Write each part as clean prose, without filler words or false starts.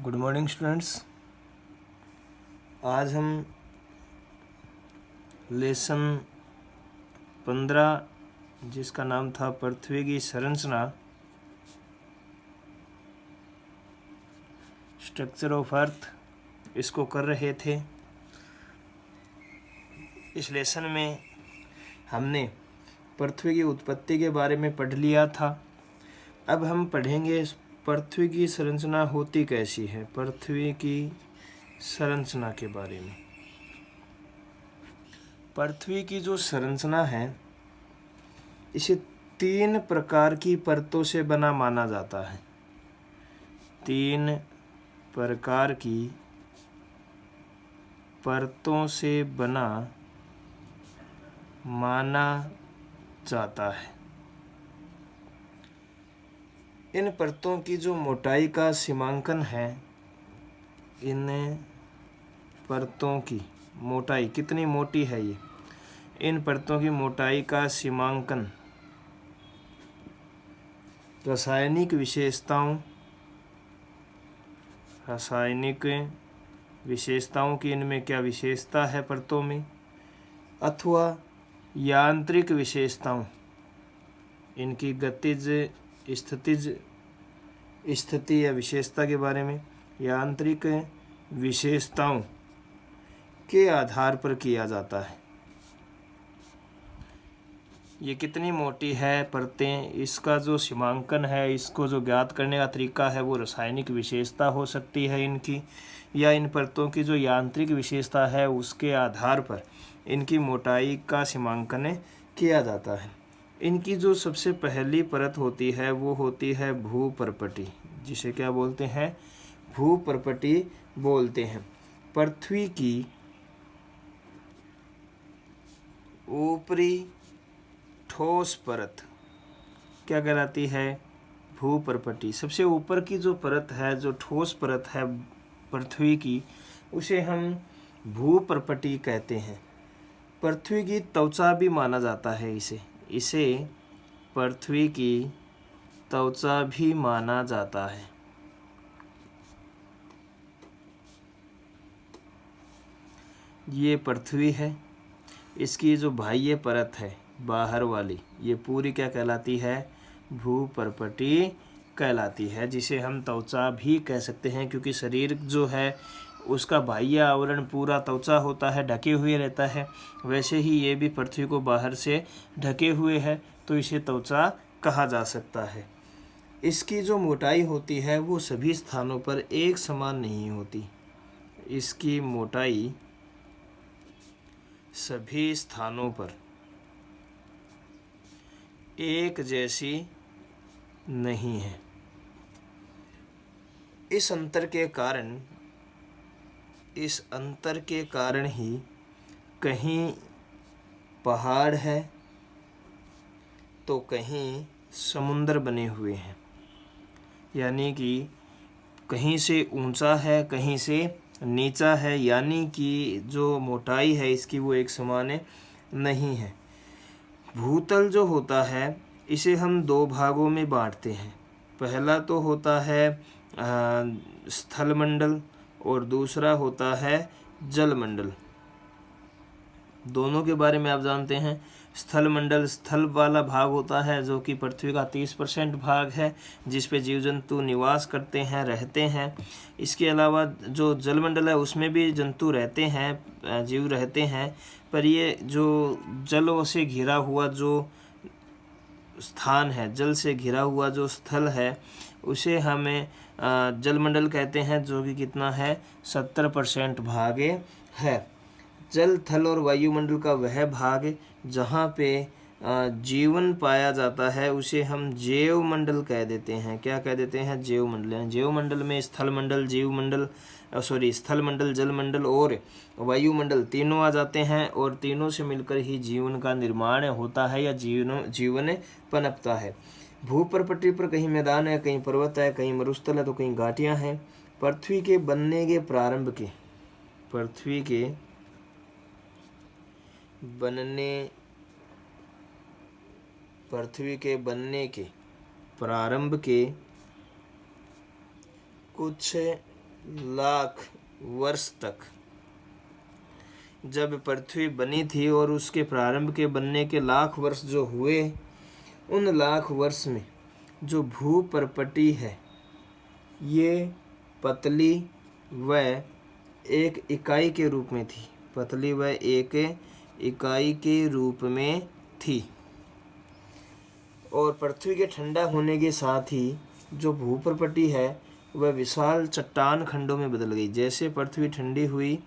Good morning students. आज हम lesson 15 जिसका नाम था पृथ्वी की संरचना, स्ट्रक्चर ऑफ अर्थ, इसको कर रहे थे। इस लेसन में हमने पृथ्वी की उत्पत्ति के बारे में पढ़ लिया था। अब हम पढ़ेंगे पृथ्वी की संरचना होती कैसी है, पृथ्वी की संरचना के बारे में। पृथ्वी की जो संरचना है इसे 3 प्रकार की परतों से बना माना जाता है। 3 प्रकार की परतों से बना माना जाता है। इन परतों की जो मोटाई का सीमांकन है, इन परतों की मोटाई कितनी मोटी है, इन परतों की मोटाई का सीमांकन रासायनिक विशेषताओं की इनमें क्या विशेषता है परतों में, अथवा यांत्रिक विशेषताओं, इनकी गतिज स्थिति या विशेषता के बारे में यांत्रिक विशेषताओं के आधार पर किया जाता है। ये कितनी मोटी है परतें, इसका जो सीमांकन है, इसको जो ज्ञात करने का तरीका है वो रासायनिक विशेषता हो सकती है इनकी, या इन परतों की जो यांत्रिक विशेषता है उसके आधार पर इनकी मोटाई का सीमांकन किया जाता है। इनकी जो सबसे पहली परत होती है वो होती है भूपर्पटी, जिसे क्या बोलते हैं, भूपर्पटी बोलते हैं। पृथ्वी की ऊपरी ठोस परत क्या कहलाती है, भूपर्पटी। सबसे ऊपर की जो परत है, जो ठोस परत है पृथ्वी की, उसे हम भूपर्पटी कहते हैं। पृथ्वी की त्वचा भी माना जाता है इसे पृथ्वी की त्वचा भी माना जाता है। ये पृथ्वी है, इसकी जो बाह्य परत है बाहर वाली, ये पूरी क्या कहलाती है, भूपर्पटी कहलाती है, जिसे हम त्वचा भी कह सकते हैं, क्योंकि शरीर जो है उसका बाह्य आवरण पूरा त्वचा होता है, ढके हुए रहता है। वैसे ही ये भी पृथ्वी को बाहर से ढके हुए है, तो इसे त्वचा कहा जा सकता है। इसकी जो मोटाई होती है वो सभी स्थानों पर एक समान नहीं होती। इसकी मोटाई सभी स्थानों पर एक जैसी नहीं है। इस अंतर के कारण ही कहीं पहाड़ है तो कहीं समुद्र बने हुए हैं, यानी कि कहीं से ऊंचा है कहीं से नीचा है, यानी कि जो मोटाई है इसकी वो एक समान नहीं है। भूतल जो होता है इसे हम 2 भागों में बांटते हैं। पहला तो होता है स्थलमंडल और दूसरा होता है जलमंडल। दोनों के बारे में आप जानते हैं। स्थलमंडल स्थल वाला भाग होता है, जो कि पृथ्वी का 30% भाग है, जिस पे जीव जंतु निवास करते हैं, रहते हैं। इसके अलावा जो जलमंडल है उसमें भी जंतु रहते हैं, जीव रहते हैं, पर ये जो जलों से घिरा हुआ जो स्थान है, जल से घिरा हुआ जो स्थल है, उसे हमें जलमंडल कहते हैं, जो कि कितना है, 70% भाग है। जल, थल और वायुमंडल का वह भाग जहाँ पे जीवन पाया जाता है उसे हम जैव मंडल कह देते हैं। क्या कह देते हैं, जैव मंडल। जैव मंडल में स्थल मंडल, स्थल मंडल, जल मंडल और वायुमंडल तीनों आ जाते हैं, और तीनों से मिलकर ही जीवन का निर्माण होता है या जीवन पनपता है। भूपर्पटी पर कहीं मैदान है, कहीं पर्वत है, कहीं मरुस्थल है, तो कहीं घाटियाँ हैं। पृथ्वी के बनने के प्रारंभ के कुछ लाख वर्ष तक जब पृथ्वी बनी थी और उसके प्रारंभ के बनने के लाख वर्ष जो हुए, उन लाख वर्ष में जो भूपर्पटी है ये पतली व एक इकाई के रूप में थी, पतली व एक इकाई के रूप में थी। और पृथ्वी के ठंडा होने के साथ ही जो भूपर्पटी है वह विशाल चट्टान खंडों में बदल गई। जैसे पृथ्वी ठंडी हुई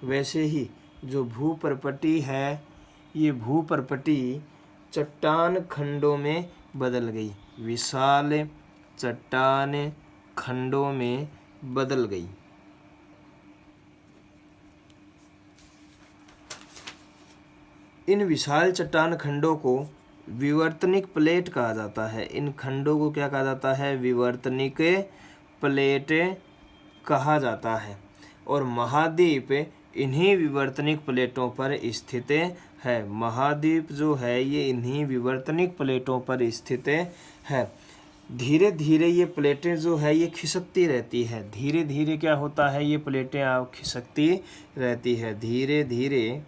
वैसे ही जो भूपर्पटी है ये भूपर्पटी चट्टान खंडों में बदल गई, विशाल चट्टान खंडों में बदल गई। इन विशाल चट्टान खंडों को विवर्तनिक प्लेट कहा जाता है। इन खंडों को क्या कहा जाता है? विवर्तनिक प्लेट कहा जाता है। और महाद्वीप इन्हीं विवर्तनिक प्लेटों पर स्थित है। महाद्वीप जो है ये इन्हीं विवर्तनिक प्लेटों पर स्थित है। धीरे धीरे ये प्लेटें जो है ये खिसकती रहती है। धीरे धीरे क्या होता है? ये प्लेटें आप खिसकती रहती है। धीरे धीरे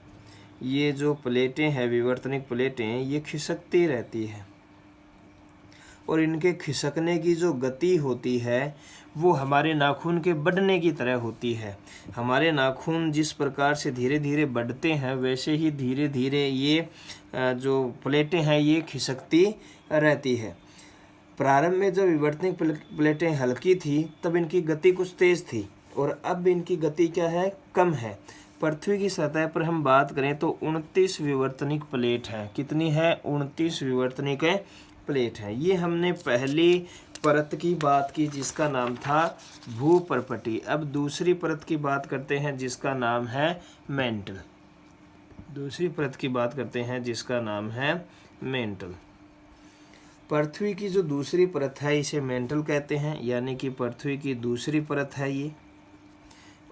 ये जो प्लेटें हैं, विवर्तनिक प्लेटें, ये खिसकती रहती है। और इनके खिसकने की जो गति होती है वो हमारे नाखून के बढ़ने की तरह होती है। हमारे नाखून जिस प्रकार से धीरे धीरे बढ़ते हैं वैसे ही धीरे धीरे ये जो प्लेटें हैं ये खिसकती रहती है। प्रारंभ में जब विवर्तनिक प्लेटें हल्की थी तब इनकी गति कुछ तेज थी और अब इनकी गति क्या है? कम है। पृथ्वी की सतह पर हम बात करें तो 29 विवर्तनिक प्लेट है। कितनी है? 29 विवर्तनिक प्लेट है। ये हमने पहली परत की बात की जिसका नाम था भूपर्पटी। अब दूसरी परत की बात करते हैं जिसका नाम है मेंटल। दूसरी परत की बात करते हैं जिसका नाम है मेंटल। पृथ्वी की जो दूसरी परत है इसे मेंटल कहते हैं, यानी कि पृथ्वी की दूसरी परत है ये।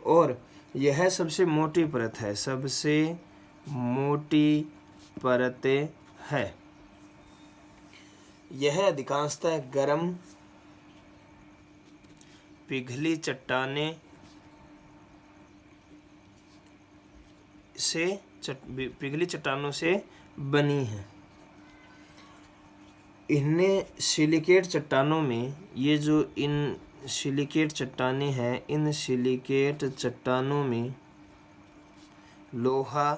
और यह सबसे मोटी परत है, सबसे मोटी परत है। यह अधिकांशतः गर्म पिघली चट्टानें पिघली चट्टानों से बनी है। इन्हें सिलिकेट चट्टानों में, ये जो इन सिलिकेट चट्टानें हैं, इन सिलिकेट चट्टानों में लोहा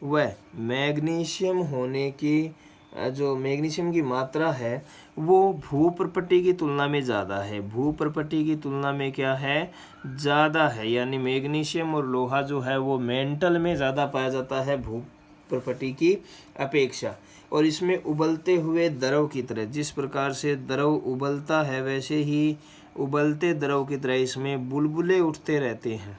व मैग्नीशियम होने की जो मैग्नीशियम की मात्रा है वो भूपर्पटी की तुलना में ज़्यादा है। भूपर्पटी की तुलना में क्या है? ज़्यादा है। यानी मैग्नीशियम और लोहा जो है वो मेंटल में ज़्यादा पाया जाता है भूपर्पटी की अपेक्षा। और इसमें उबलते हुए द्रव की तरह, जिस प्रकार से द्रव उबलता है वैसे ही उबलते द्रव की तरह इसमें बुलबुले उठते रहते हैं,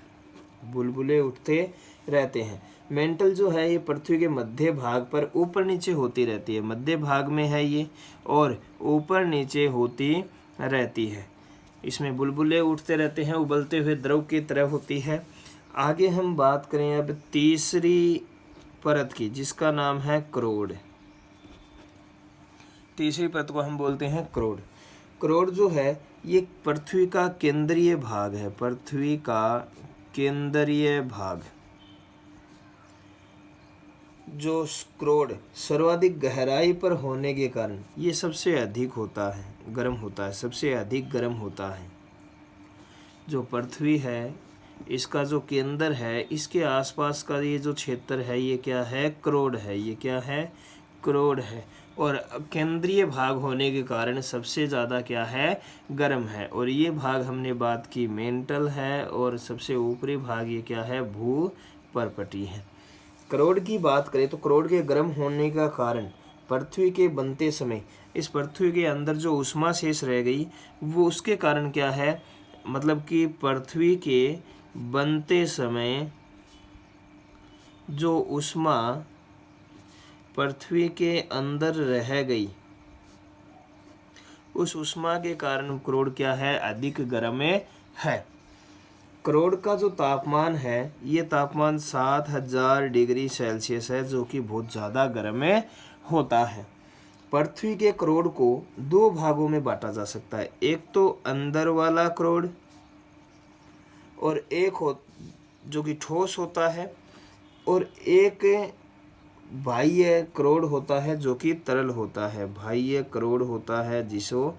बुलबुले उठते रहते हैं। मेंटल जो है ये पृथ्वी के मध्य भाग पर ऊपर नीचे होती रहती है। मध्य भाग में है ये और ऊपर नीचे होती रहती है। इसमें बुलबुले उठते रहते हैं, उबलते हुए द्रव की तरह होती है। आगे हम बात करें अब तीसरी परत की जिसका नाम है क्रोड। तीसरी परत को हम बोलते हैं क्रोड। क्रोड जो है ये पृथ्वी का केंद्रीय भाग है। पृथ्वी का केंद्रीय भाग जो क्रोड सर्वाधिक गहराई पर होने के कारण ये सबसे अधिक होता है, गर्म होता है, सबसे अधिक गर्म होता है। जो पृथ्वी है इसका जो केंद्र है इसके आसपास का ये जो क्षेत्र है ये क्या है? क्रोड है। ये क्या है? क्रोड है। और केंद्रीय भाग होने के कारण सबसे ज़्यादा क्या है? गर्म है। और ये भाग हमने बात की मेंटल है और सबसे ऊपरी भाग ये क्या है? भूपर्पटी है। क्रोड की बात करें तो क्रोड के गर्म होने का कारण पृथ्वी के बनते समय इस पृथ्वी के अंदर जो ऊष्मा शेष रह गई वो उसके कारण क्या है? मतलब कि पृथ्वी के बनते समय जो ऊष्मा पृथ्वी के अंदर रह गई उस ऊष्मा के कारण क्रोड क्या है? अधिक गर्म है। क्रोड का जो तापमान है ये तापमान 7000 डिग्री सेल्सियस है जो कि बहुत ज़्यादा गर्म होता है। पृथ्वी के क्रोड को दो भागों में बांटा जा सकता है। एक तो अंदर वाला क्रोड और एक जो कि ठोस होता है, और एक बाह्य करोड़ होता है जो कि तरल होता है। बाह्य करोड़ होता है जिसो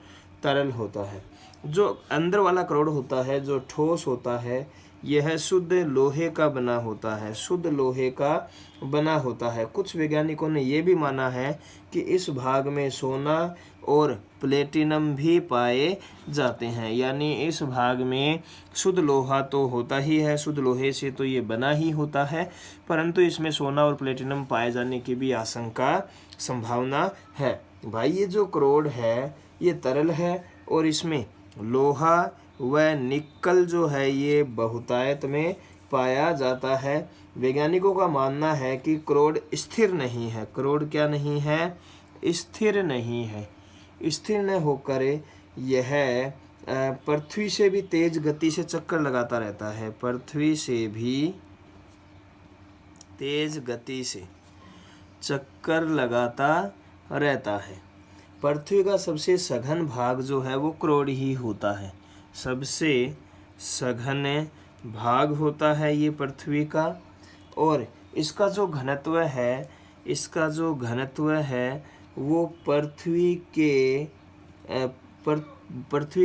तरल होता है। जो अंदर वाला करोड़ होता है, जो ठोस होता है, यह शुद्ध लोहे का बना होता है। शुद्ध लोहे का बना होता है। कुछ वैज्ञानिकों ने यह भी माना है कि इस भाग में सोना और प्लेटिनम भी पाए जाते हैं। यानी इस भाग में शुद्ध लोहा तो होता ही है, शुद्ध लोहे से तो ये बना ही होता है, परंतु इसमें सोना और प्लेटिनम पाए जाने की भी आशंका संभावना है। भाई ये जो करोड़ है ये तरल है, और इसमें लोहा व निकल जो है ये बहुतायत में पाया जाता है। वैज्ञानिकों का मानना है कि करोड़ स्थिर नहीं है। करोड़ क्या नहीं है? स्थिर नहीं है। स्थिर न होकर यह पृथ्वी से भी तेज गति से चक्कर लगाता रहता है। पृथ्वी से भी तेज गति से चक्कर लगाता रहता है। पृथ्वी का सबसे सघन भाग जो है वो करोड़ ही होता है। सबसे सघन भाग होता है ये पृथ्वी का, और इसका जो घनत्व है वो पृथ्वी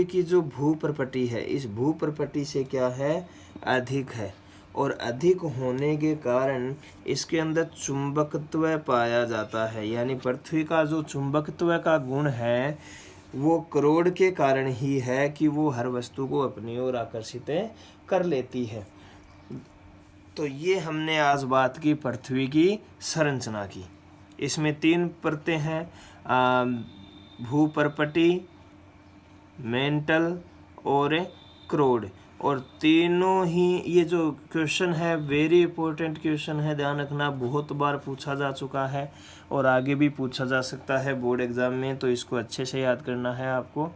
की जो भूप्रपटी है, इस भूप्रपटी से क्या है? अधिक है। और अधिक होने के कारण इसके अंदर चुंबकत्व पाया जाता है। यानी पृथ्वी का जो चुंबकत्व का गुण है वो करोड़ के कारण ही है कि वो हर वस्तु को अपनी ओर आकर्षित कर लेती है। तो ये हमने आज बात की पृथ्वी की संरचना की। इसमें 3 परतें हैं, भूपर्पटी, मेंटल और करोड़। और तीनों ही ये जो क्वेश्चन है वेरी इंपॉर्टेंट क्वेश्चन है, ध्यान रखना, बहुत बार पूछा जा चुका है और आगे भी पूछा जा सकता है बोर्ड एग्जाम में, तो इसको अच्छे से याद करना है आपको।